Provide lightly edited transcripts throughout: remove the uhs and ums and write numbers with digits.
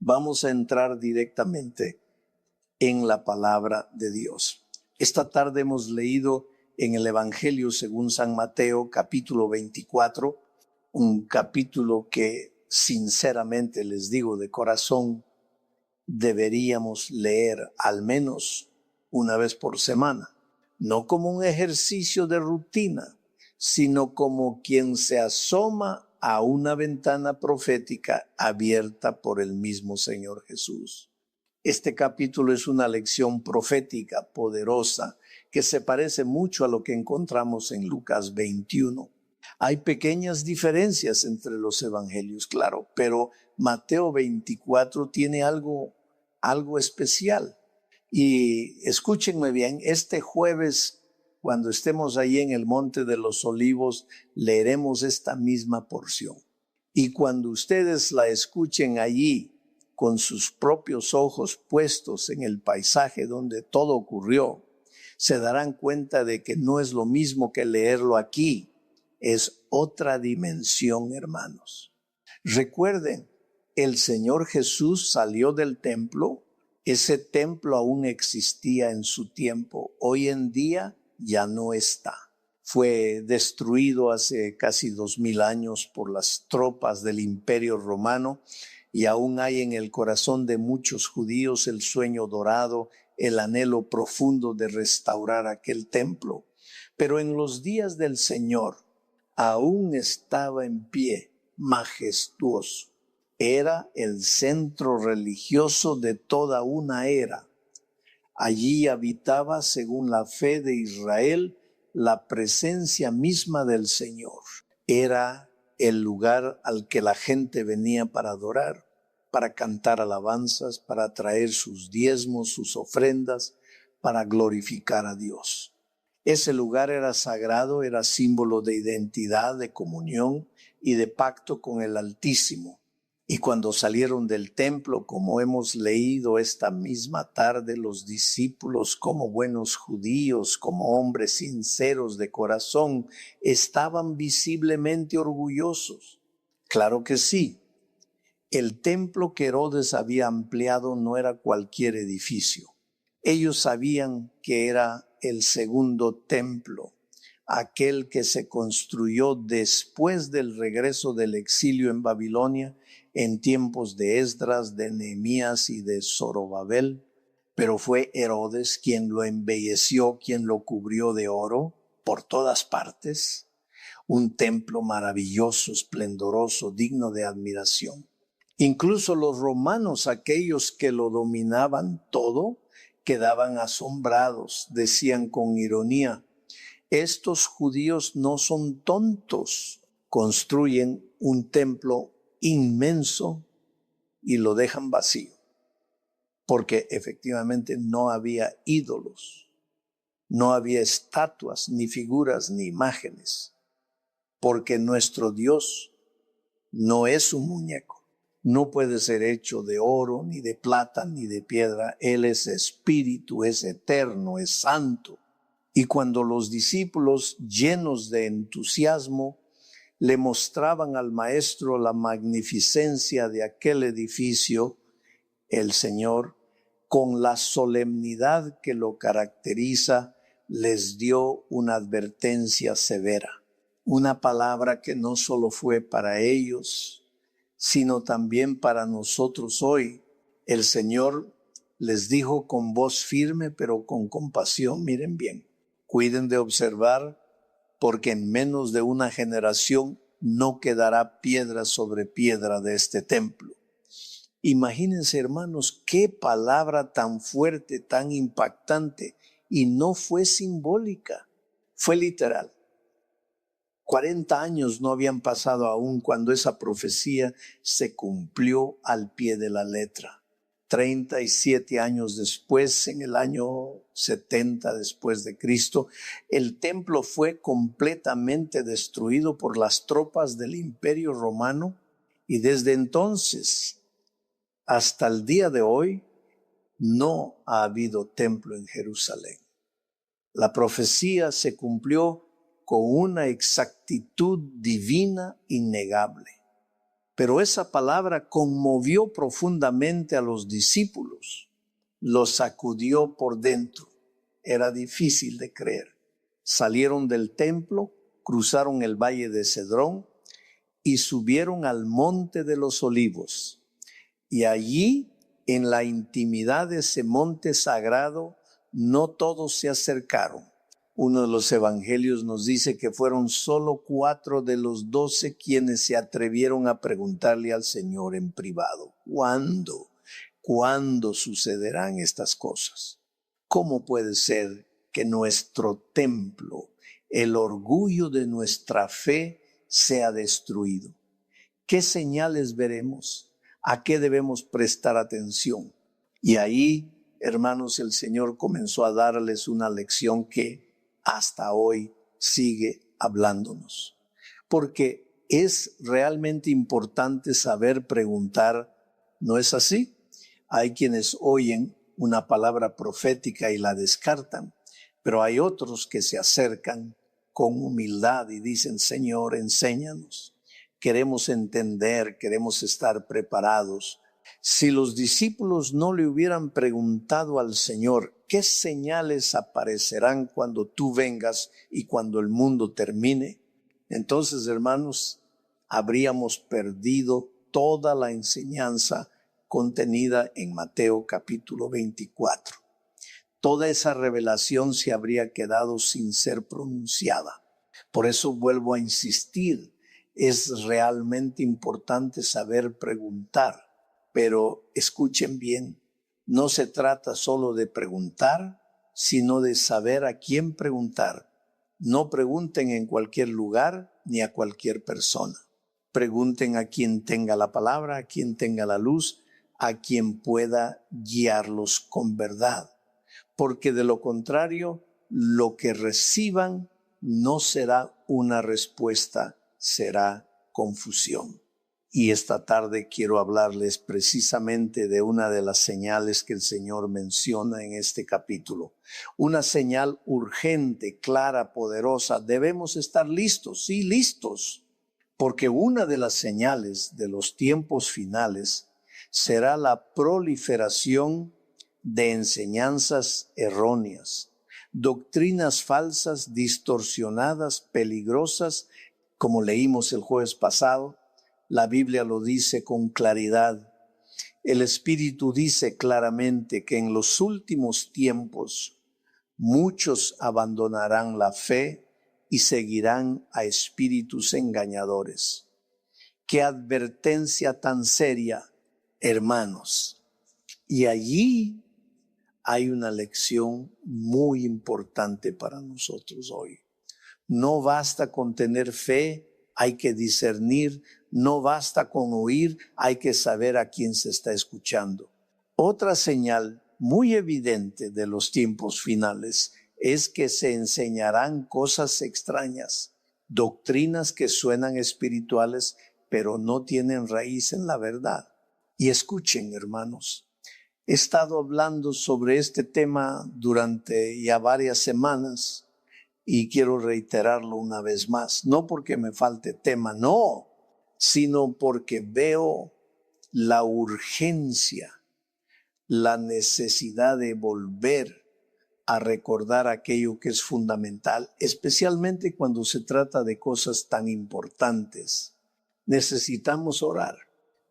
vamos a entrar directamente en la palabra de Dios. Esta tarde hemos leído en el Evangelio según San Mateo, capítulo 24, un capítulo que sinceramente les digo de corazón, deberíamos leer al menos una vez por semana, no como un ejercicio de rutina, sino como quien se asoma a una ventana profética abierta por el mismo Señor Jesús. Este capítulo es una lección profética poderosa que se parece mucho a lo que encontramos en Lucas 21. Hay pequeñas diferencias entre los evangelios, claro, pero Mateo 24 tiene algo especial. Y escúchenme bien, este jueves, cuando estemos ahí en el Monte de los Olivos, leeremos esta misma porción. Y cuando ustedes la escuchen allí, con sus propios ojos puestos en el paisaje donde todo ocurrió, se darán cuenta de que no es lo mismo que leerlo aquí. Es otra dimensión, hermanos. Recuerden, el Señor Jesús salió del templo. Ese templo aún existía en su tiempo. Hoy en día ya no está. Fue destruido hace casi 2000 años por las tropas del Imperio Romano y aún hay en el corazón de muchos judíos el sueño dorado, el anhelo profundo de restaurar aquel templo. Pero en los días del Señor aún estaba en pie, majestuoso. Era el centro religioso de toda una era. Allí habitaba, según la fe de Israel, la presencia misma del Señor. Era el lugar al que la gente venía para adorar, para cantar alabanzas, para traer sus diezmos, sus ofrendas, para glorificar a Dios. Ese lugar era sagrado, era símbolo de identidad, de comunión y de pacto con el Altísimo. Y cuando salieron del templo, como hemos leído esta misma tarde, los discípulos, como buenos judíos, como hombres sinceros de corazón, estaban visiblemente orgullosos. Claro que sí. El templo que Herodes había ampliado no era cualquier edificio. Ellos sabían que era el segundo templo, aquel que se construyó después del regreso del exilio en Babilonia, en tiempos de Esdras, de Nehemías y de Zorobabel. Pero fue Herodes quien lo embelleció, quien lo cubrió de oro por todas partes. Un templo maravilloso, esplendoroso, digno de admiración. Incluso los romanos, aquellos que lo dominaban todo, quedaban asombrados. Decían con ironía: estos judíos no son tontos, construyen un templo inmenso y lo dejan vacío, porque efectivamente no había ídolos, no había estatuas, ni figuras, ni imágenes, porque nuestro Dios no es un muñeco. No puede ser hecho de oro, ni de plata, ni de piedra. Él es espíritu, es eterno, es santo. Y cuando los discípulos, llenos de entusiasmo, le mostraban al maestro la magnificencia de aquel edificio, el Señor, con la solemnidad que lo caracteriza, les dio una advertencia severa. Una palabra que no solo fue para ellos, sino también para nosotros hoy. El Señor les dijo con voz firme, pero con compasión: miren bien, cuiden de observar, porque en menos de una generación no quedará piedra sobre piedra de este templo. Imagínense, hermanos, qué palabra tan fuerte, tan impactante, y no fue simbólica, fue literal. 40 años no habían pasado aún cuando esa profecía se cumplió al pie de la letra. 37 años después, en el año 70 después de Cristo, el templo fue completamente destruido por las tropas del Imperio Romano, y desde entonces hasta el día de hoy no ha habido templo en Jerusalén. La profecía se cumplió con una exactitud divina innegable. Pero esa palabra conmovió profundamente a los discípulos, los sacudió por dentro. Era difícil de creer. Salieron del templo, cruzaron el valle de Cedrón y subieron al monte de los Olivos. Y allí, en la intimidad de ese monte sagrado, no todos se acercaron. Uno de los evangelios nos dice que fueron solo 4 de los 12 quienes se atrevieron a preguntarle al Señor en privado: ¿cuándo? ¿Cuándo sucederán estas cosas? ¿Cómo puede ser que nuestro templo, el orgullo de nuestra fe, sea destruido? ¿Qué señales veremos? ¿A qué debemos prestar atención? Y ahí, hermanos, el Señor comenzó a darles una lección que hasta hoy sigue hablándonos. Porque es realmente importante saber preguntar, ¿no es así? Hay quienes oyen una palabra profética y la descartan, pero hay otros que se acercan con humildad y dicen: Señor, enséñanos. Queremos entender, queremos estar preparados. Si los discípulos no le hubieran preguntado al Señor: ¿qué señales aparecerán cuando tú vengas y cuando el mundo termine? Entonces, hermanos, habríamos perdido toda la enseñanza contenida en Mateo capítulo 24. Toda esa revelación se habría quedado sin ser pronunciada. Por eso vuelvo a insistir, es realmente importante saber preguntar. Pero escuchen bien, no se trata solo de preguntar, sino de saber a quién preguntar. No pregunten en cualquier lugar ni a cualquier persona. Pregunten a quien tenga la palabra, a quien tenga la luz, a quien pueda guiarlos con verdad. Porque de lo contrario, lo que reciban no será una respuesta, será confusión. Y esta tarde quiero hablarles precisamente de una de las señales que el Señor menciona en este capítulo. Una señal urgente, clara, poderosa. Debemos estar listos, sí, listos. Porque una de las señales de los tiempos finales será la proliferación de enseñanzas erróneas, doctrinas falsas, distorsionadas, peligrosas, como leímos el jueves pasado. La Biblia lo dice con claridad. El Espíritu dice claramente que en los últimos tiempos muchos abandonarán la fe y seguirán a espíritus engañadores. Qué advertencia tan seria, hermanos. Y allí hay una lección muy importante para nosotros hoy. No basta con tener fe, hay que discernir. No basta con oír, hay que saber a quién se está escuchando. Otra señal muy evidente de los tiempos finales es que se enseñarán cosas extrañas, doctrinas que suenan espirituales, pero no tienen raíz en la verdad. Y escuchen, hermanos, he estado hablando sobre este tema durante ya varias semanas y quiero reiterarlo una vez más, no porque me falte tema, no, sino porque veo la urgencia, la necesidad de volver a recordar aquello que es fundamental, especialmente cuando se trata de cosas tan importantes. Necesitamos orar,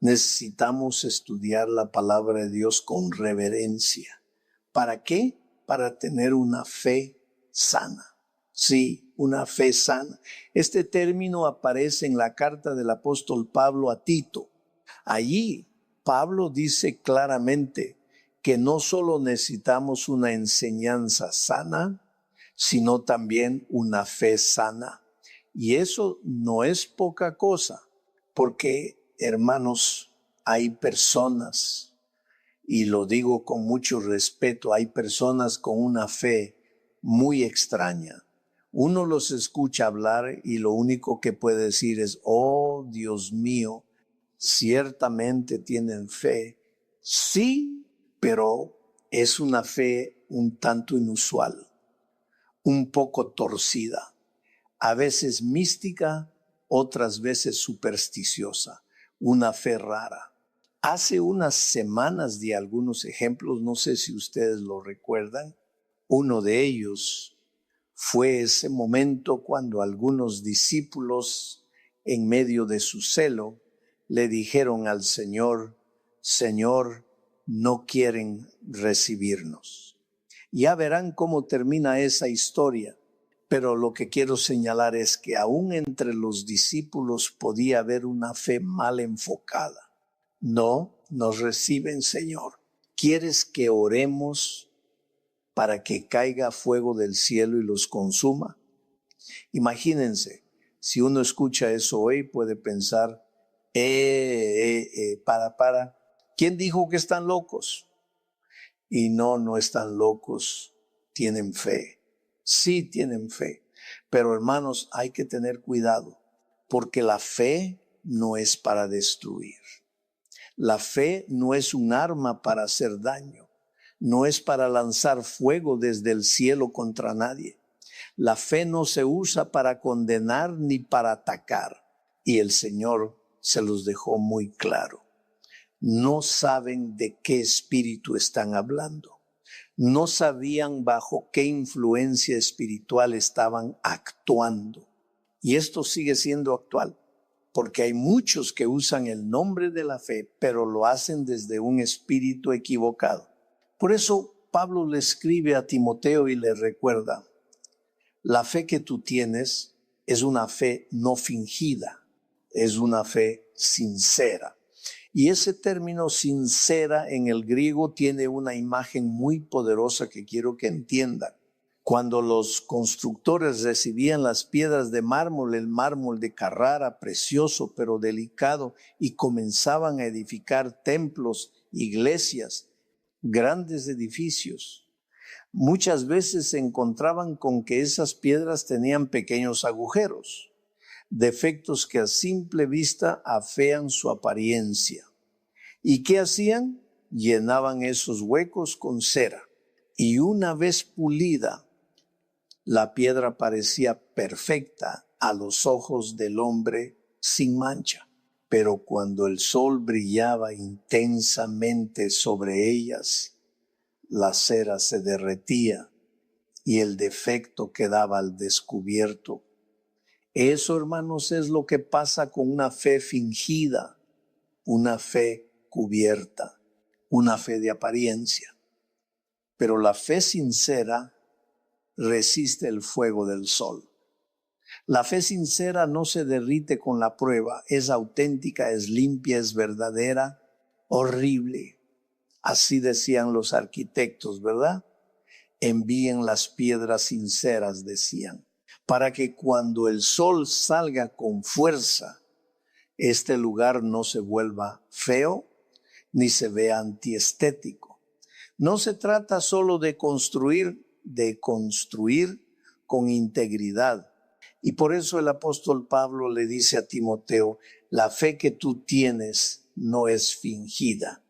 necesitamos estudiar la palabra de Dios con reverencia. ¿Para qué? Para tener una fe sana. Sí, una fe sana. Este término aparece en la carta del apóstol Pablo a Tito. Allí Pablo dice claramente que no solo necesitamos una enseñanza sana, sino también una fe sana. Y eso no es poca cosa, porque, hermanos, hay personas, y lo digo con mucho respeto, hay personas con una fe muy extraña. Uno los escucha hablar y lo único que puede decir es: oh, Dios mío, ciertamente tienen fe. Sí, pero es una fe un tanto inusual, un poco torcida, a veces mística, otras veces supersticiosa. una fe rara. Hace unas semanas di algunos ejemplos, no sé si ustedes lo recuerdan. Uno de ellos fue ese momento cuando algunos discípulos, en medio de su celo, le dijeron al Señor: Señor, no quieren recibirnos. Ya verán cómo termina esa historia, pero lo que quiero señalar es que aún entre los discípulos podía haber una fe mal enfocada. No nos reciben, Señor. ¿Quieres que oremos para que caiga fuego del cielo y los consuma? Imagínense, si uno escucha eso hoy puede pensar, para. ¿Quién dijo que están locos? Y no están locos, tienen fe. Sí tienen fe. Pero hermanos, hay que tener cuidado, porque la fe no es para destruir. La fe no es un arma para hacer daño. No es para lanzar fuego desde el cielo contra nadie. La fe no se usa para condenar ni para atacar. Y el Señor se los dejó muy claro. No saben de qué espíritu están hablando. No sabían bajo qué influencia espiritual estaban actuando. Y esto sigue siendo actual, porque hay muchos que usan el nombre de la fe, pero lo hacen desde un espíritu equivocado. Por eso Pablo le escribe a Timoteo y le recuerda: la fe que tú tienes es una fe no fingida, es una fe sincera. Y ese término sincera en el griego tiene una imagen muy poderosa que quiero que entiendan. Cuando los constructores recibían las piedras de mármol, el mármol de Carrara, precioso pero delicado, y comenzaban a edificar templos, iglesias, grandes edificios, muchas veces se encontraban con que esas piedras tenían pequeños agujeros, defectos que a simple vista afean su apariencia. ¿Y qué hacían? Llenaban esos huecos con cera, y una vez pulida, la piedra parecía perfecta a los ojos del hombre, sin mancha. Pero cuando el sol brillaba intensamente sobre ellas, la cera se derretía y el defecto quedaba al descubierto. Eso, hermanos, es lo que pasa con una fe fingida, una fe cubierta, una fe de apariencia. Pero la fe sincera resiste el fuego del sol. La fe sincera no se derrite con la prueba, es auténtica, es limpia, es verdadera, horrible. Así decían los arquitectos, ¿verdad? Envíen las piedras sinceras, decían, para que cuando el sol salga con fuerza, este lugar no se vuelva feo ni se vea antiestético. No se trata solo de construir con integridad. Y por eso el apóstol Pablo le dice a Timoteo: la fe que tú tienes no es fingida,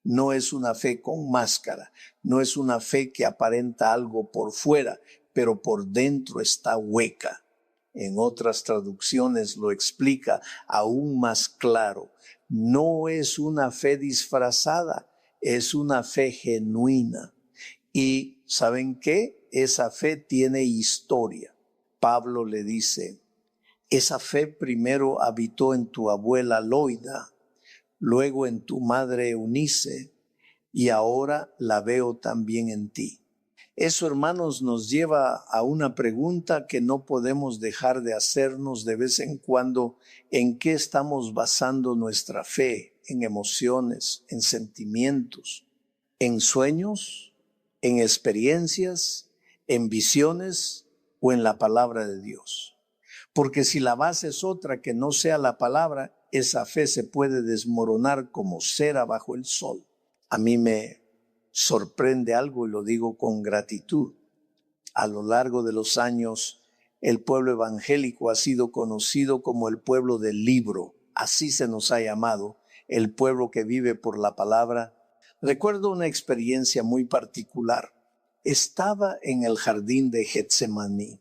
no es una fe con máscara, no es una fe que aparenta algo por fuera, pero por dentro está hueca. En otras traducciones lo explica aún más claro. No es una fe disfrazada, es una fe genuina. Y ¿saben qué? Esa fe tiene historia. Pablo le dice: esa fe primero habitó en tu abuela Loida, luego en tu madre Eunice, y ahora la veo también en ti. Eso, hermanos, nos lleva a una pregunta que no podemos dejar de hacernos de vez en cuando: ¿en qué estamos basando nuestra fe? ¿En emociones, en sentimientos, en sueños, en experiencias, en visiones o en la palabra de Dios? Porque si la base es otra que no sea la palabra, esa fe se puede desmoronar como cera bajo el sol. A mí me sorprende algo y lo digo con gratitud. A lo largo de los años, el pueblo evangélico ha sido conocido como el pueblo del libro. Así se nos ha llamado, el pueblo que vive por la palabra. Recuerdo una experiencia muy particular. Estaba en el jardín de Getsemaní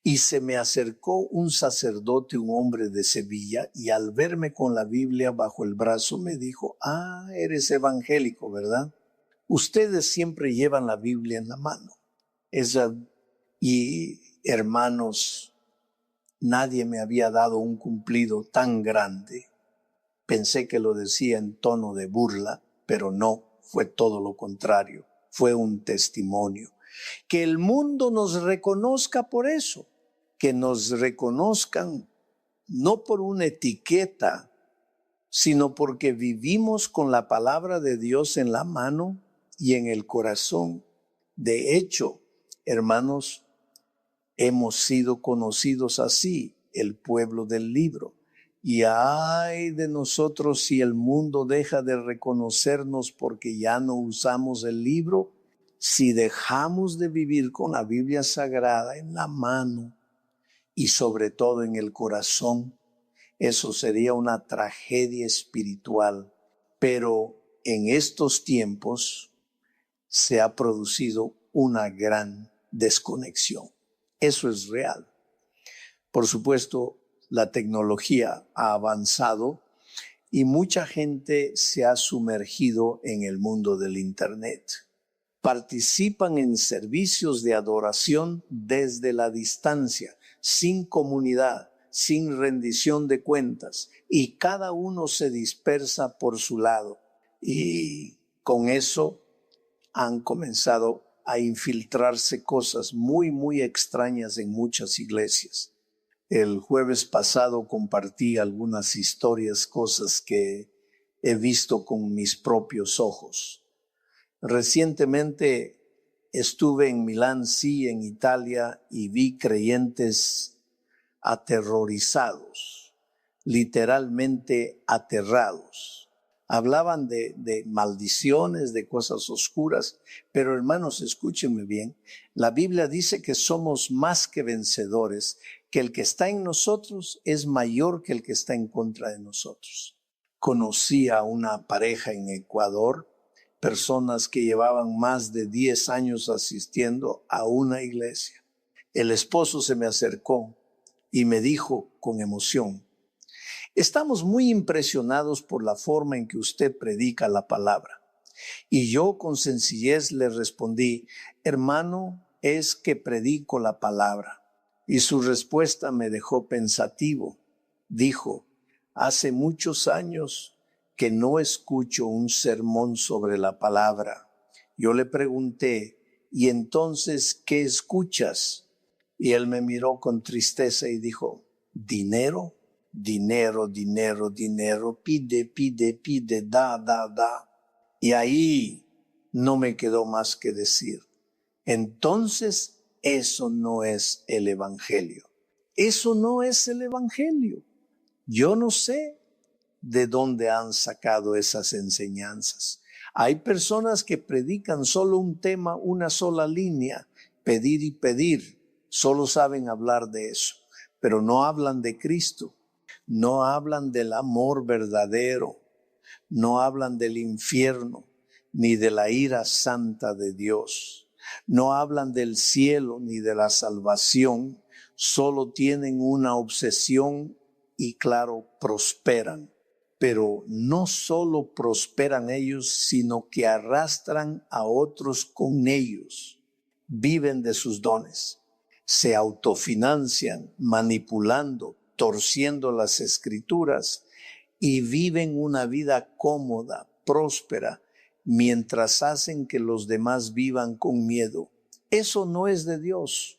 Y se me acercó un sacerdote, un hombre de Sevilla, y al verme con la Biblia bajo el brazo me dijo: eres evangélico, ¿verdad? Ustedes siempre llevan la Biblia en la mano. Y hermanos, nadie me había dado un cumplido tan grande. Pensé que lo decía en tono de burla, pero no, fue todo lo contrario. Fue un testimonio. Que el mundo nos reconozca por eso, que nos reconozcan no por una etiqueta, sino porque vivimos con la palabra de Dios en la mano y en el corazón. De hecho, hermanos, hemos sido conocidos así, el pueblo del libro. Y ay de nosotros si el mundo deja de reconocernos porque ya no usamos el libro, si dejamos de vivir con la Biblia Sagrada en la mano y sobre todo en el corazón. Eso sería una tragedia espiritual. Pero en estos tiempos se ha producido una gran desconexión. Eso es real. Por supuesto, la tecnología ha avanzado y mucha gente se ha sumergido en el mundo del Internet. Participan en servicios de adoración desde la distancia, sin comunidad, sin rendición de cuentas, y cada uno se dispersa por su lado. Y con eso han comenzado a infiltrarse cosas muy, muy extrañas en muchas iglesias. El jueves pasado compartí algunas historias, cosas que he visto con mis propios ojos. Recientemente estuve en Milán, sí, en Italia, y vi creyentes aterrorizados, literalmente aterrados. Hablaban de maldiciones, de cosas oscuras, pero hermanos, escúchenme bien, la Biblia dice que somos más que vencedores, que el que está en nosotros es mayor que el que está en contra de nosotros. Conocí a una pareja en Ecuador, personas que llevaban más de 10 años asistiendo a una iglesia. El esposo se me acercó y me dijo con emoción: estamos muy impresionados por la forma en que usted predica la palabra. Y yo con sencillez le respondí: hermano, es que predico la palabra. Y su respuesta me dejó pensativo. Dijo: hace muchos años que no escucho un sermón sobre la palabra. Yo le pregunté: ¿y entonces qué escuchas? Y él me miró con tristeza y dijo: dinero, dinero, dinero, dinero, pide, pide, pide, da, da, da. Y ahí no me quedó más que decir: entonces eso no es el evangelio. Eso no es el evangelio. Yo no sé de dónde han sacado esas enseñanzas. Hay personas que predican solo un tema, una sola línea, pedir y pedir. Solo saben hablar de eso, pero no hablan de Cristo, no hablan del amor verdadero, no hablan del infierno, ni de la ira santa de Dios. No hablan del cielo ni de la salvación, solo tienen una obsesión y claro, prosperan. Pero no solo prosperan ellos, sino que arrastran a otros con ellos. Viven de sus dones, se autofinancian, manipulando, torciendo las escrituras y viven una vida cómoda, próspera, mientras hacen que los demás vivan con miedo. Eso no es de Dios.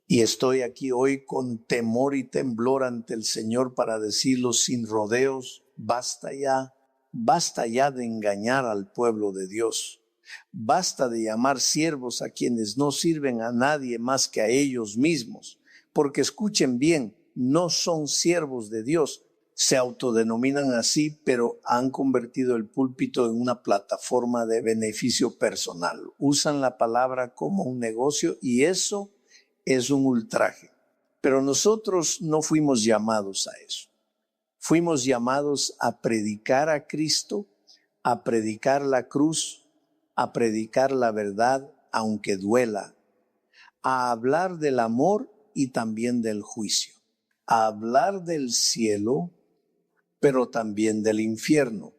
Y estoy aquí hoy con temor y temblor ante el Señor para decirlo sin rodeos: basta ya de engañar al pueblo de Dios. Basta de llamar siervos a quienes no sirven a nadie más que a ellos mismos. Porque escuchen bien, no son siervos de Dios. Se autodenominan así, pero han convertido el púlpito en una plataforma de beneficio personal. Usan la palabra como un negocio y eso es un ultraje. Pero nosotros no fuimos llamados a eso. Fuimos llamados a predicar a Cristo, a predicar la cruz, a predicar la verdad, aunque duela, a hablar del amor y también del juicio. A hablar del cielo, pero también del infierno.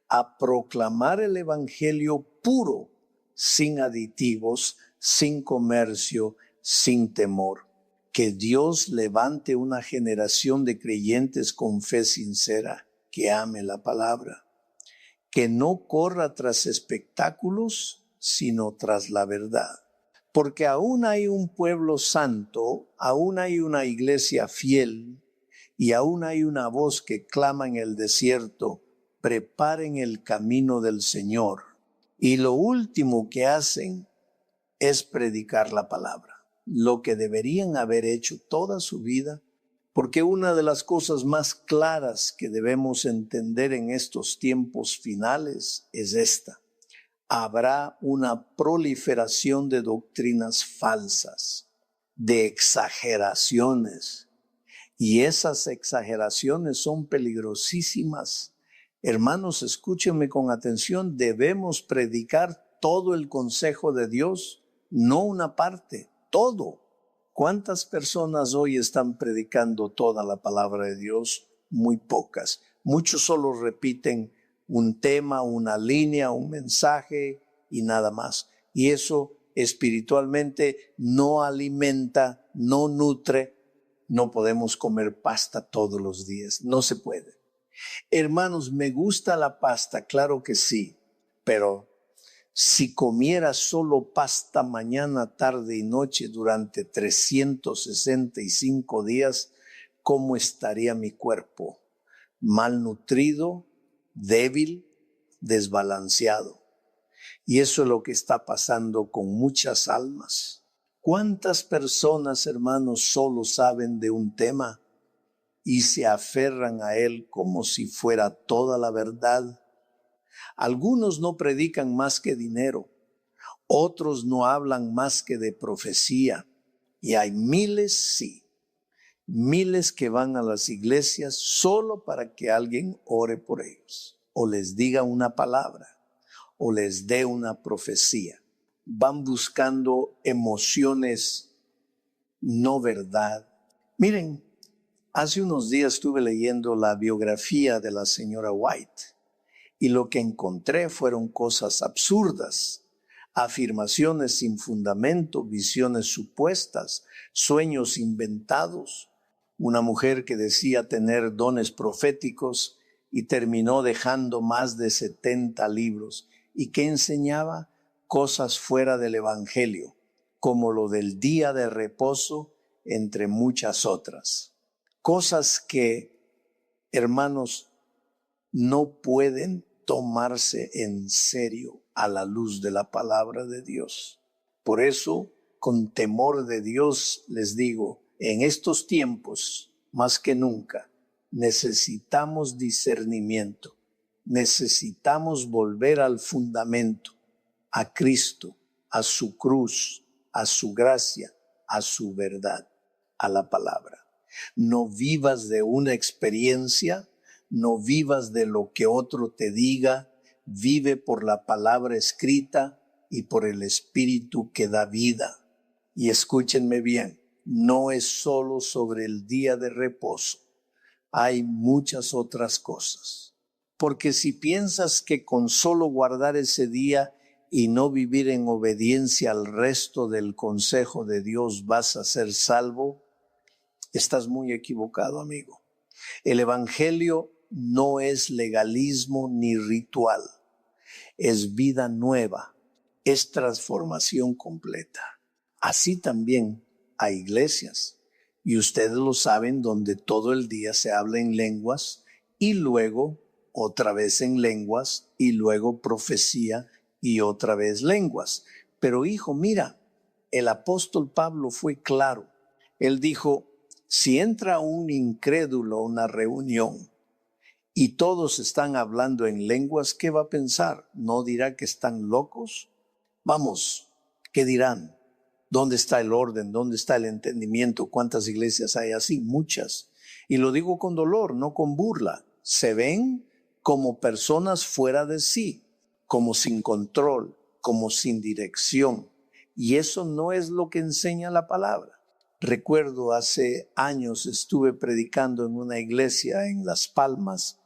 A proclamar el evangelio puro, sin aditivos, sin comercio, sin temor. Que Dios levante una generación de creyentes con fe sincera, que ame la palabra, que no corra tras espectáculos, sino tras la verdad. Porque aún hay un pueblo santo, aún hay una iglesia fiel, y aún hay una voz que clama en el desierto: preparen el camino del Señor. Y lo último que hacen es predicar la palabra, lo que deberían haber hecho toda su vida, porque una de las cosas más claras que debemos entender en estos tiempos finales es esta: habrá una proliferación de doctrinas falsas, de exageraciones, y esas exageraciones son peligrosísimas. Hermanos, escúchenme con atención, debemos predicar todo el consejo de Dios, no una parte, todo. ¿Cuántas personas hoy están predicando toda la palabra de Dios? Muy pocas. Muchos solo repiten un tema, una línea, un mensaje y nada más. Y eso espiritualmente no alimenta, no nutre. No podemos comer pasta todos los días, no se puede. Hermanos, ¿me gusta la pasta? Claro que sí, pero si comiera solo pasta mañana, tarde y noche durante 365 días, ¿cómo estaría mi cuerpo? Malnutrido, débil, desbalanceado. Y eso es lo que está pasando con muchas almas. ¿Cuántas personas, hermanos, solo saben de un tema y se aferran a él como si fuera toda la verdad? Algunos no predican más que dinero, otros no hablan más que de profecía, y hay miles, sí, miles que van a las iglesias solo para que alguien ore por ellos, o les diga una palabra, o les dé una profecía. Van buscando emociones, no verdad. Miren, hace unos días estuve leyendo la biografía de la señora White y lo que encontré fueron cosas absurdas, afirmaciones sin fundamento, visiones supuestas, sueños inventados. Una mujer que decía tener dones proféticos y terminó dejando más de 70 libros y que enseñaba cosas fuera del evangelio, como lo del día de reposo, entre muchas otras. Cosas que, hermanos, no pueden tomarse en serio a la luz de la palabra de Dios. Por eso, con temor de Dios, les digo, en estos tiempos, más que nunca, necesitamos discernimiento, necesitamos volver al fundamento, a Cristo, a su cruz, a su gracia, a su verdad, a la palabra. No vivas de una experiencia, no vivas de lo que otro te diga, vive por la palabra escrita y por el Espíritu que da vida. Y escúchenme bien, no es solo sobre el día de reposo, hay muchas otras cosas. Porque si piensas que con solo guardar ese día y no vivir en obediencia al resto del consejo de Dios vas a ser salvo, estás muy equivocado, amigo. El evangelio no es legalismo ni ritual, es vida nueva, es transformación completa. Así también hay iglesias, y ustedes lo saben, donde todo el día se habla en lenguas y luego otra vez en lenguas y luego profecía y otra vez lenguas. Pero hijo, mira, el apóstol Pablo fue claro. Él dijo, si entra un incrédulo a una reunión y todos están hablando en lenguas, ¿qué va a pensar? ¿No dirá que están locos? Vamos, ¿qué dirán? ¿Dónde está el orden? ¿Dónde está el entendimiento? ¿Cuántas iglesias hay así? Muchas. Y lo digo con dolor, no con burla. Se ven como personas fuera de sí, como sin control, como sin dirección. Y eso no es lo que enseña la palabra. Recuerdo hace años estuve predicando en una iglesia en Las Palmas.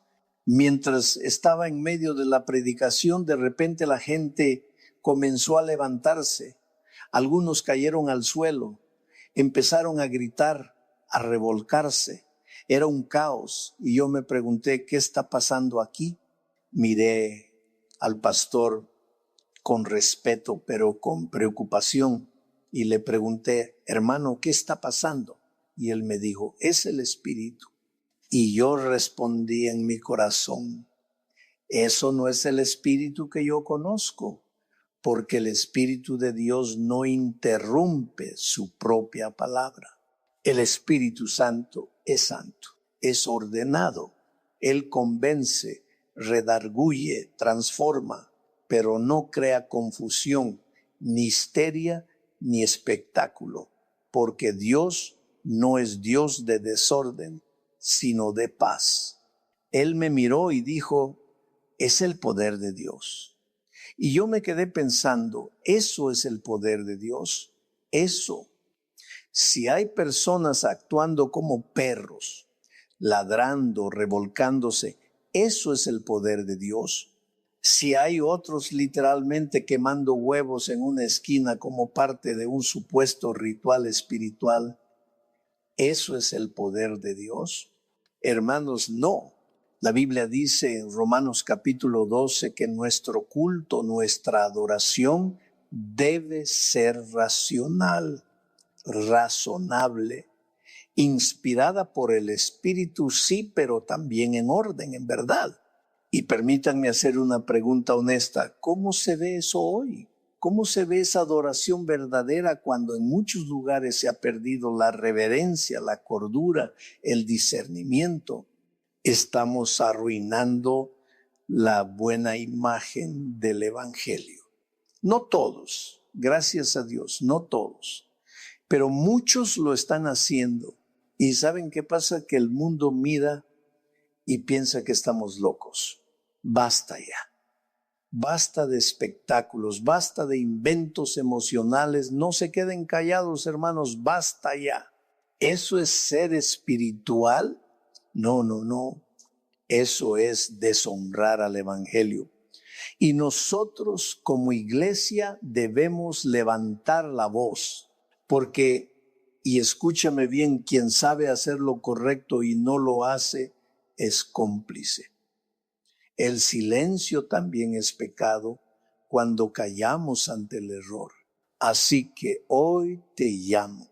Mientras estaba en medio de la predicación, de repente la gente comenzó a levantarse. Algunos cayeron al suelo, empezaron a gritar, a revolcarse. Era un caos y yo me pregunté, ¿qué está pasando aquí? Miré al pastor con respeto, pero con preocupación, y le pregunté, hermano, ¿qué está pasando? Y él me dijo, es el Espíritu. Y yo respondí en mi corazón, eso no es el Espíritu que yo conozco, porque el Espíritu de Dios no interrumpe su propia palabra. El Espíritu Santo, es ordenado. Él convence, redarguye, transforma, pero no crea confusión, ni histeria, ni espectáculo, porque Dios no es Dios de desorden, sino de paz. Él me miró y dijo, es el poder de Dios. Y yo me quedé pensando, ¿eso es el poder de Dios? Eso. Si hay personas actuando como perros, ladrando, revolcándose, ¿eso es el poder de Dios? Si hay otros literalmente quemando huevos en una esquina como parte de un supuesto ritual espiritual, ¿eso es el poder de Dios? Hermanos, no. La Biblia dice en Romanos capítulo 12 que nuestro culto, nuestra adoración debe ser racional, razonable, inspirada por el Espíritu, sí, pero también en orden, en verdad. Y permítanme hacer una pregunta honesta. ¿Cómo se ve eso hoy? ¿Cómo se ve esa adoración verdadera cuando en muchos lugares se ha perdido la reverencia, la cordura, el discernimiento? Estamos arruinando la buena imagen del Evangelio. No todos, gracias a Dios, no todos, pero muchos lo están haciendo. ¿Y saben qué pasa? Que el mundo mira y piensa que estamos locos. Basta ya. Basta de espectáculos, basta de inventos emocionales. No se queden callados, hermanos, basta ya. ¿Eso es ser espiritual? No, no, no. Eso es deshonrar al Evangelio. Y nosotros como iglesia debemos levantar la voz, porque, y escúchame bien, quien sabe hacer lo correcto y no lo hace, es cómplice. El silencio también es pecado cuando callamos ante el error. Así que hoy te llamo,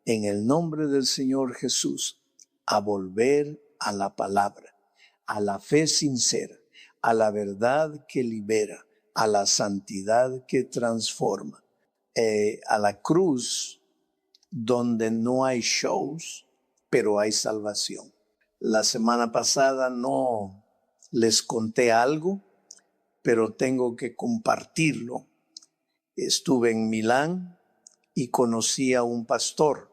en el nombre del Señor Jesús, a volver a la palabra, a la fe sincera, a la verdad que libera, a la santidad que transforma, a la cruz donde no hay shows, pero hay salvación. La semana pasada no les conté algo, pero tengo que compartirlo. Estuve en Milán y conocí a un pastor.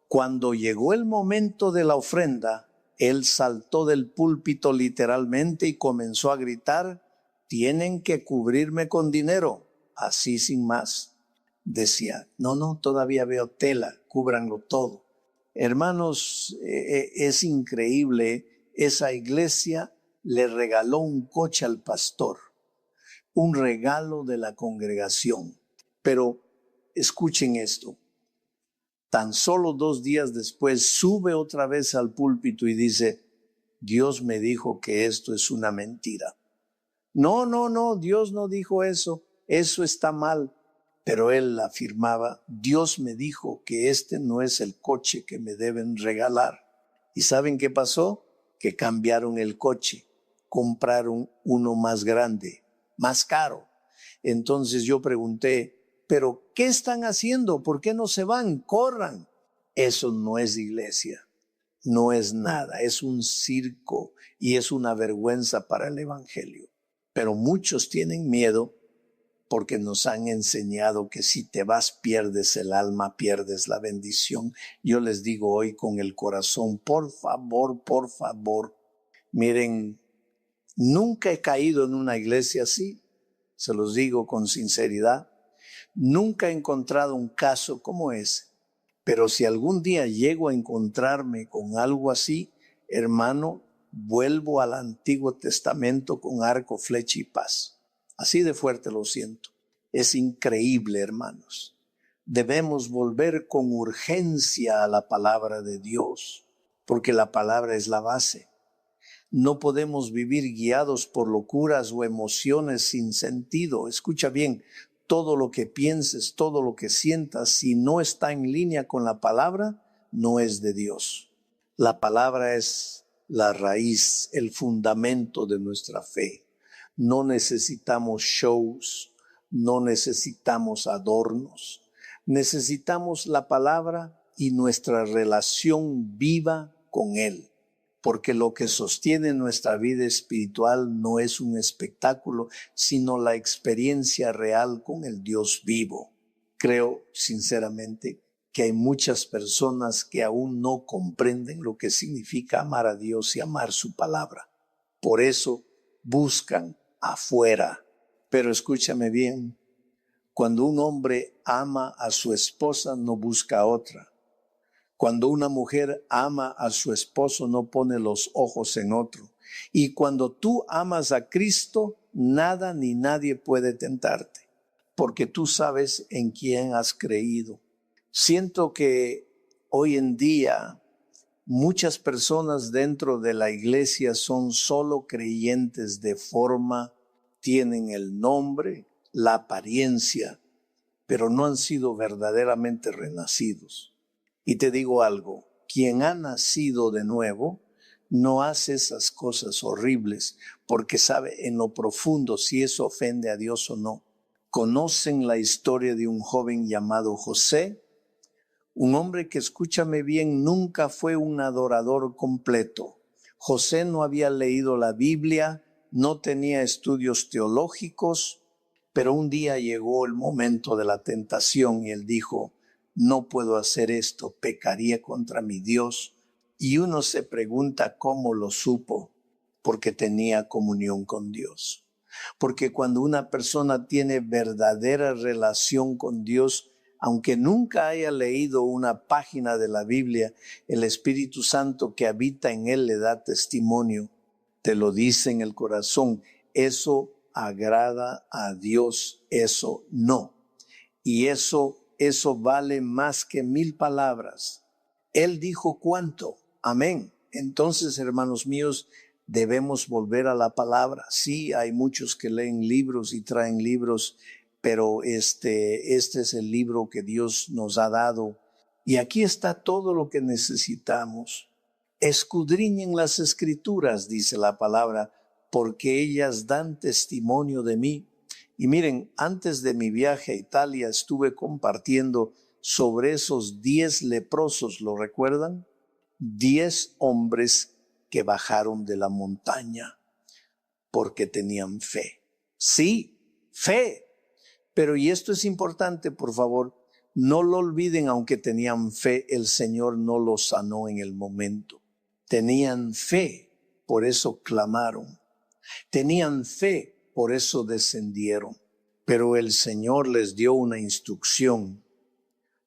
Cuando llegó el momento de la ofrenda, él saltó del púlpito literalmente y comenzó a gritar, tienen que cubrirme con dinero, así sin más. Decía, no, todavía veo tela, cúbranlo todo. Hermanos, es increíble, esa iglesia le regaló un coche al pastor, un regalo de la congregación. Pero escuchen esto, tan solo 2 días después sube otra vez al púlpito y dice, Dios me dijo que esto es una mentira. No, Dios no dijo eso, eso está mal. Pero él afirmaba, Dios me dijo que este no es el coche que me deben regalar. ¿Y saben qué pasó? Que cambiaron el coche, compraron uno más grande, más caro. Entonces yo pregunté, ¿pero qué están haciendo? ¿Por qué no se van? Corran. Eso no es iglesia, no es nada, es un circo y es una vergüenza para el Evangelio. Pero muchos tienen miedo porque nos han enseñado que si te vas pierdes el alma, pierdes la bendición. Yo les digo hoy con el corazón, por favor, miren, nunca he caído en una iglesia así, se los digo con sinceridad, nunca he encontrado un caso como ese, Pero si algún día llego a encontrarme con algo así, hermano, vuelvo al Antiguo Testamento con arco, flecha y paz. Así de fuerte lo siento. Es increíble, hermanos. Debemos volver con urgencia a la palabra de Dios, porque la palabra es la base. No podemos vivir guiados por locuras o emociones sin sentido. Escucha bien, todo lo que pienses, todo lo que sientas, si no está en línea con la palabra, no es de Dios. La palabra es la raíz, el fundamento de nuestra fe. No necesitamos shows, no necesitamos adornos. Necesitamos la palabra y nuestra relación viva con Él. Porque lo que sostiene nuestra vida espiritual no es un espectáculo, sino la experiencia real con el Dios vivo. Creo, sinceramente, que hay muchas personas que aún no comprenden lo que significa amar a Dios y amar su palabra. Por eso buscan afuera. Pero escúchame bien, cuando un hombre ama a su esposa, no busca a otra. Cuando una mujer ama a su esposo, no pone los ojos en otro. Y cuando tú amas a Cristo, nada ni nadie puede tentarte, porque tú sabes en quién has creído. Siento que hoy en día muchas personas dentro de la iglesia son solo creyentes de forma, tienen el nombre, la apariencia, pero no han sido verdaderamente renacidos. Y te digo algo, quien ha nacido de nuevo no hace esas cosas horribles porque sabe en lo profundo si eso ofende a Dios o no. Conocen la historia de un joven llamado José, un hombre que, escúchame bien, nunca fue un adorador completo. José no había leído la Biblia, no tenía estudios teológicos, pero un día llegó el momento de la tentación y él dijo, no puedo hacer esto, pecaría contra mi Dios. Y uno se pregunta cómo lo supo, porque tenía comunión con Dios. Porque cuando una persona tiene verdadera relación con Dios, aunque nunca haya leído una página de la Biblia, el Espíritu Santo que habita en él le da testimonio, te lo dice en el corazón, eso agrada a Dios, eso no. Y eso vale más que 1000 palabras. Él dijo cuánto. Amén. Entonces, hermanos míos, debemos volver a la palabra. Sí, hay muchos que leen libros y traen libros, pero este es el libro que Dios nos ha dado. Y aquí está todo lo que necesitamos. Escudriñen las escrituras, dice la palabra, porque ellas dan testimonio de mí. Y miren, antes de mi viaje a Italia estuve compartiendo sobre esos 10 leprosos, ¿lo recuerdan? 10 hombres que bajaron de la montaña porque tenían fe. Sí, fe. Pero, y esto es importante, por favor, no lo olviden, aunque tenían fe, el Señor no los sanó en el momento. Tenían fe, por eso clamaron. Tenían fe, por eso descendieron. Pero el Señor les dio una instrucción.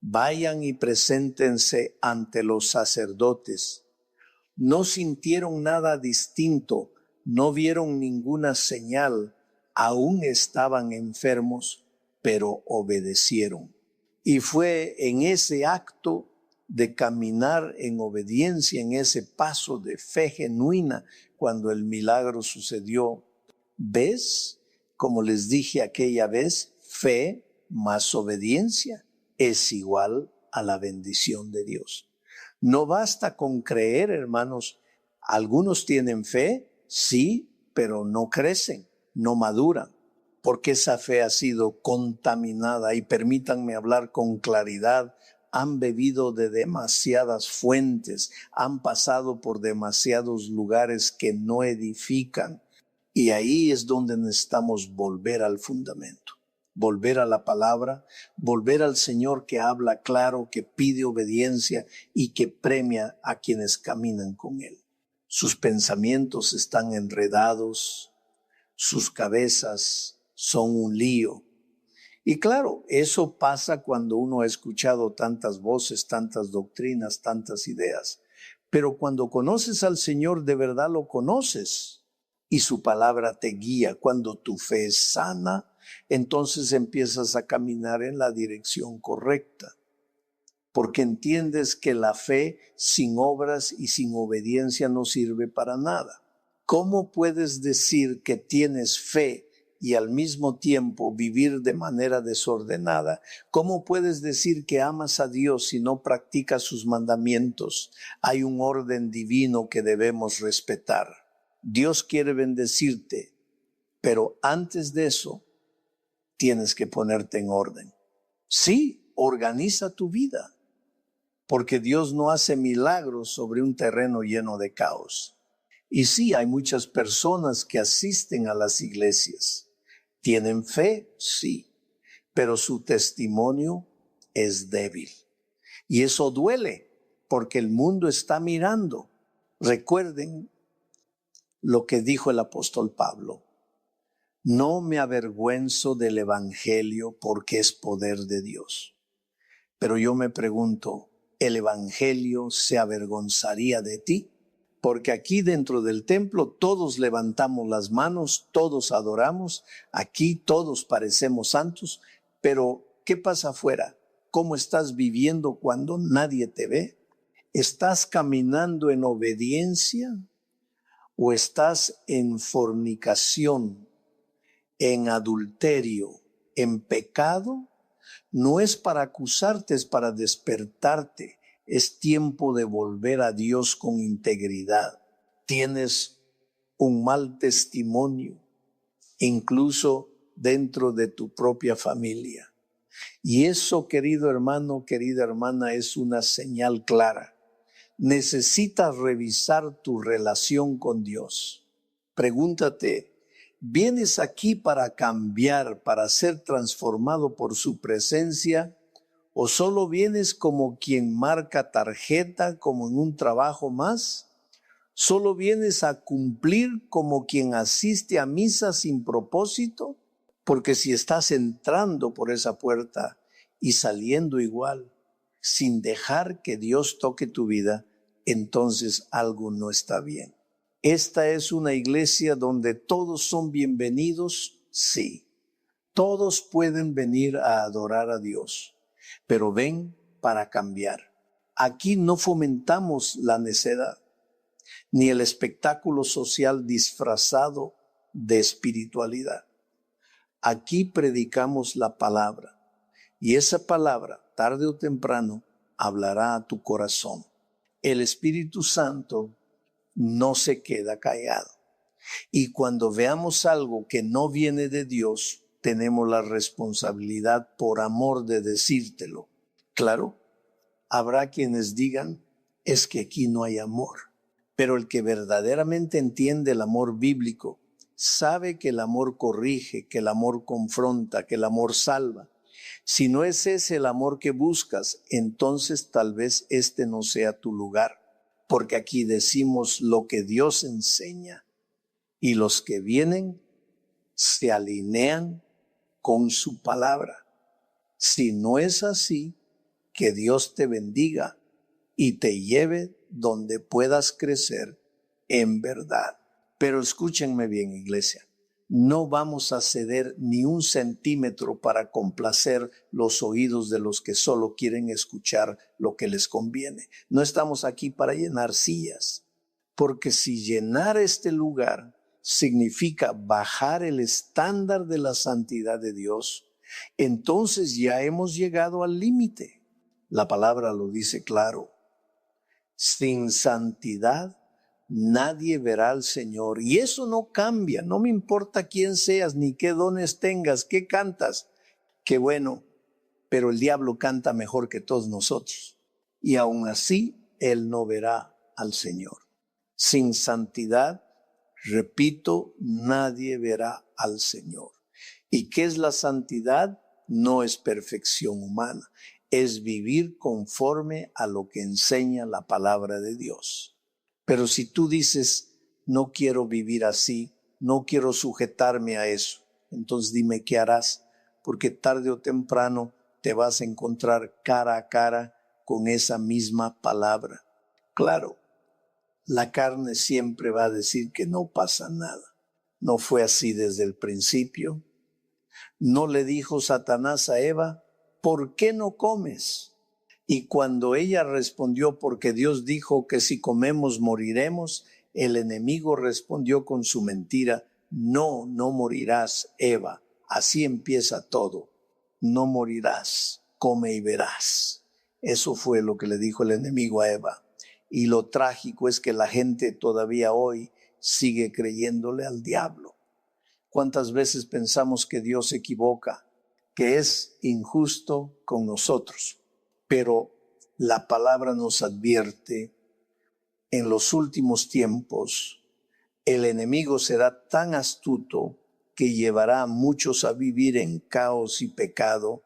Vayan y preséntense ante los sacerdotes. No sintieron nada distinto, no vieron ninguna señal, aún estaban enfermos, pero obedecieron. Y fue en ese acto de caminar en obediencia, en ese paso de fe genuina, cuando el milagro sucedió. ¿Ves? Como les dije aquella vez, fe más obediencia es igual a la bendición de Dios. No basta con creer, hermanos. Algunos tienen fe, sí, pero no crecen, no maduran, porque esa fe ha sido contaminada. Y permítanme hablar con claridad, han bebido de demasiadas fuentes, han pasado por demasiados lugares que no edifican. Y ahí es donde necesitamos volver al fundamento, volver a la palabra, volver al Señor que habla claro, que pide obediencia y que premia a quienes caminan con Él. Sus pensamientos están enredados, sus cabezas son un lío. Y claro, eso pasa cuando uno ha escuchado tantas voces, tantas doctrinas, tantas ideas. Pero cuando conoces al Señor, de verdad lo conoces y su palabra te guía. Cuando tu fe es sana, entonces empiezas a caminar en la dirección correcta. Porque entiendes que la fe sin obras y sin obediencia no sirve para nada. ¿Cómo puedes decir que tienes fe y al mismo tiempo vivir de manera desordenada? ¿Cómo puedes decir que amas a Dios si no practicas sus mandamientos? Hay un orden divino que debemos respetar. Dios quiere bendecirte, pero antes de eso tienes que ponerte en orden. Sí, organiza tu vida, porque Dios no hace milagros sobre un terreno lleno de caos. Y sí, hay muchas personas que asisten a las iglesias. ¿Tienen fe? Sí, pero su testimonio es débil. Y eso duele, porque el mundo está mirando. Recuerden lo que dijo el apóstol Pablo. No me avergüenzo del evangelio porque es poder de Dios. Pero yo me pregunto, ¿el evangelio se avergonzaría de ti? Porque aquí dentro del templo todos levantamos las manos, todos adoramos, aquí todos parecemos santos, pero ¿qué pasa afuera? ¿Cómo estás viviendo cuando nadie te ve? ¿Estás caminando en obediencia o estás en fornicación, en adulterio, en pecado? No es para acusarte, es para despertarte. Es tiempo de volver a Dios con integridad. Tienes un mal testimonio, incluso dentro de tu propia familia. Y eso, querido hermano, querida hermana, es una señal clara. Necesitas revisar tu relación con Dios. Pregúntate, ¿vienes aquí para cambiar, para ser transformado por su presencia? ¿O solo vienes como quien marca tarjeta, como en un trabajo más? ¿Solo vienes a cumplir como quien asiste a misa sin propósito? Porque si estás entrando por esa puerta y saliendo igual, sin dejar que Dios toque tu vida, entonces algo no está bien. Esta es una iglesia donde todos son bienvenidos, sí. Todos pueden venir a adorar a Dios, pero ven para cambiar. Aquí no fomentamos la necedad, ni el espectáculo social disfrazado de espiritualidad. Aquí predicamos la palabra, y esa palabra, tarde o temprano, hablará a tu corazón. El Espíritu Santo no se queda callado. Y cuando veamos algo que no viene de Dios, tenemos la responsabilidad por amor de decírtelo. Claro, habrá quienes digan, es que aquí no hay amor. Pero el que verdaderamente entiende el amor bíblico, sabe que el amor corrige, que el amor confronta, que el amor salva. Si no es ese el amor que buscas, entonces tal vez este no sea tu lugar. Porque aquí decimos lo que Dios enseña y los que vienen se alinean con su palabra. Si no es así, que Dios te bendiga y te lleve donde puedas crecer en verdad. Pero escúchenme bien, iglesia. No vamos a ceder ni un centímetro para complacer los oídos de los que solo quieren escuchar lo que les conviene. No estamos aquí para llenar sillas, porque si llenar este lugar significa bajar el estándar de la santidad de Dios, entonces ya hemos llegado al límite. La palabra lo dice claro. Sin santidad nadie verá al Señor. Y eso no cambia. No me importa quién seas, ni qué dones tengas, qué cantas. Qué bueno, pero el diablo canta mejor que todos nosotros. Y aún así, él no verá al Señor. Sin santidad, repito, nadie verá al Señor. ¿Y qué es la santidad? No es perfección humana. Es vivir conforme a lo que enseña la palabra de Dios. Pero si tú dices, no quiero vivir así, no quiero sujetarme a eso, entonces dime qué harás. porque tarde o temprano te vas a encontrar cara a cara con esa misma palabra. Claro, la carne siempre va a decir que no pasa nada. No fue así desde el principio. No le dijo Satanás a Eva, ¿por qué no comes? Y cuando ella respondió, porque Dios dijo que si comemos moriremos, el enemigo respondió con su mentira, no, no morirás, Eva. Así empieza todo. No morirás, come y verás. Eso fue lo que le dijo el enemigo a Eva. Y lo trágico es que la gente todavía hoy sigue creyéndole al diablo. ¿Cuántas veces pensamos que Dios se equivoca, que es injusto con nosotros? Pero la palabra nos advierte, en los últimos tiempos, el enemigo será tan astuto que llevará a muchos a vivir en caos y pecado,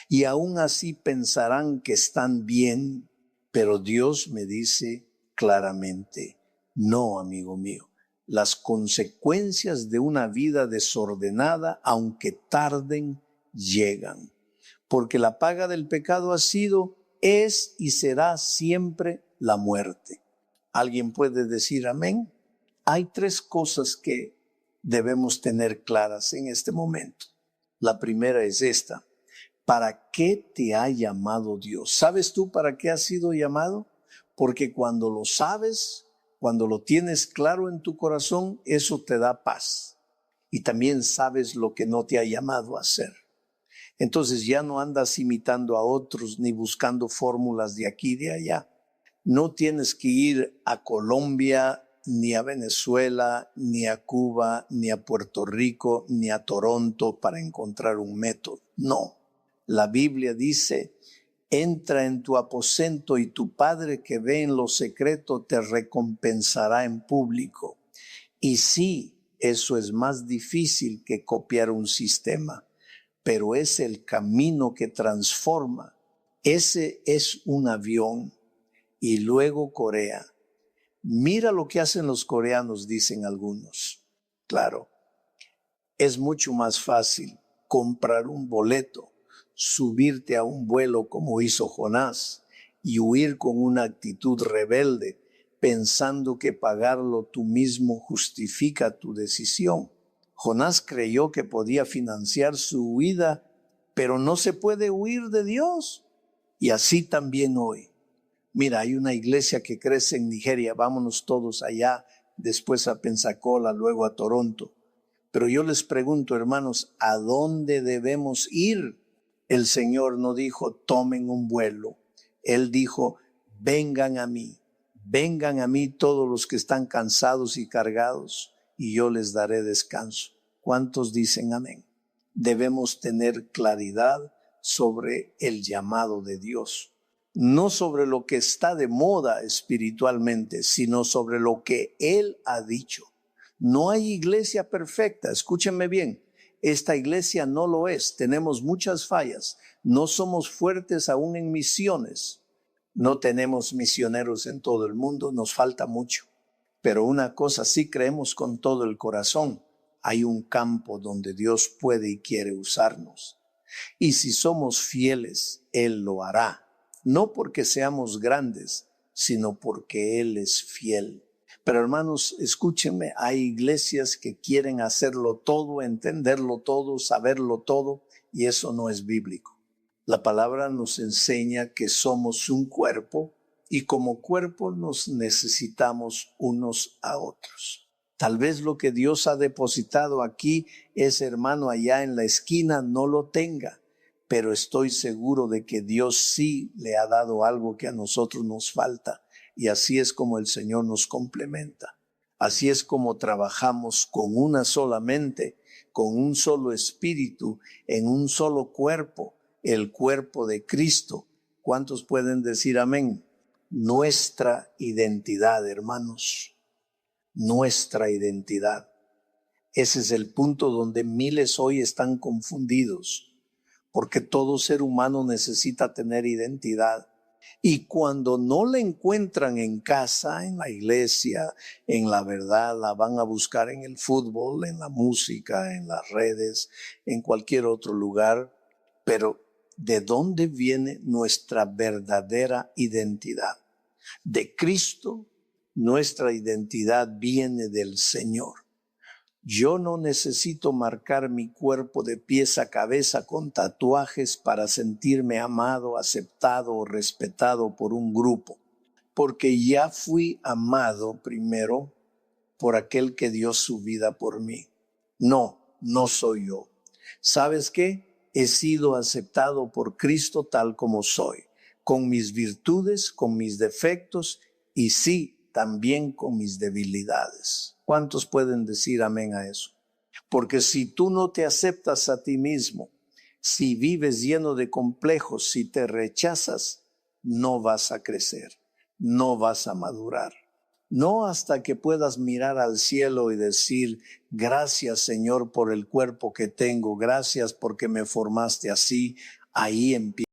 y aún así pensarán que están bien, pero Dios me dice claramente, no, amigo mío. Las consecuencias de una vida desordenada, aunque tarden, llegan. Porque la paga del pecado ha sido, es y será siempre la muerte. ¿Alguien puede decir amén? Hay tres cosas que debemos tener claras en este momento. La primera es esta. ¿Para qué te ha llamado Dios? ¿Sabes tú para qué has sido llamado? Porque cuando lo sabes, cuando lo tienes claro en tu corazón, eso te da paz. Y también sabes lo que no te ha llamado a hacer. Entonces ya no andas imitando a otros ni buscando fórmulas de aquí y de allá. No tienes que ir a Colombia, ni a Venezuela, ni a Cuba, ni a Puerto Rico, ni a Toronto para encontrar un método. No. La Biblia dice, entra en tu aposento y tu Padre que ve en lo secreto te recompensará en público. Y sí, eso es más difícil que copiar un sistema, pero es el camino que transforma. Ese es un avión. Y luego Corea. Mira lo que hacen los coreanos, dicen algunos. Claro, es mucho más fácil comprar un boleto, subirte a un vuelo como hizo Jonás y huir con una actitud rebelde, pensando que pagarlo tú mismo justifica tu decisión. Jonás creyó que podía financiar su huida, pero no se puede huir de Dios. Y así también hoy. Mira, hay una iglesia que crece en Nigeria, vámonos todos allá, después a Pensacola, luego a Toronto. Pero yo les pregunto, hermanos, ¿a dónde debemos ir? El Señor no dijo, tomen un vuelo. Él dijo, vengan a mí todos los que están cansados y cargados, y yo les daré descanso. ¿Cuántos dicen amén? Debemos tener claridad sobre el llamado de Dios. No sobre lo que está de moda espiritualmente, sino sobre lo que Él ha dicho. No hay iglesia perfecta, escúchenme bien, esta iglesia no lo es, tenemos muchas fallas, no somos fuertes aún en misiones, no tenemos misioneros en todo el mundo, nos falta mucho, pero una cosa sí creemos con todo el corazón, hay un campo donde Dios puede y quiere usarnos. Y si somos fieles, Él lo hará. No porque seamos grandes, sino porque Él es fiel. Pero hermanos, escúchenme, hay iglesias que quieren hacerlo todo, entenderlo todo, saberlo todo, y eso no es bíblico. La palabra nos enseña que somos un cuerpo y como cuerpo nos necesitamos unos a otros. Tal vez lo que Dios ha depositado aquí, ese hermano allá en la esquina no lo tenga. Pero estoy seguro de que Dios sí le ha dado algo que a nosotros nos falta. Y así es como el Señor nos complementa. Así es como trabajamos con una sola mente, con un solo espíritu, en un solo cuerpo, el cuerpo de Cristo. ¿Cuántos pueden decir amén? Nuestra identidad, hermanos. Nuestra identidad. Ese es el punto donde miles hoy están confundidos. Porque todo ser humano necesita tener identidad. Y cuando no la encuentran en casa, en la iglesia, en la verdad, la van a buscar en el fútbol, en la música, en las redes, en cualquier otro lugar. Pero ¿de dónde viene nuestra verdadera identidad? De Cristo. Nuestra identidad viene del Señor. Yo no necesito marcar mi cuerpo de pies a cabeza con tatuajes para sentirme amado, aceptado o respetado por un grupo, porque ya fui amado primero por aquel que dio su vida por mí. No soy yo. ¿Sabes qué? He sido aceptado por Cristo tal como soy, con mis virtudes, con mis defectos y sí, también con mis debilidades. ¿Cuántos pueden decir amén a eso? Porque si tú no te aceptas a ti mismo, si vives lleno de complejos, si te rechazas, no vas a crecer, no vas a madurar. No hasta que puedas mirar al cielo y decir, gracias Señor por el cuerpo que tengo, gracias porque me formaste así, ahí empieza.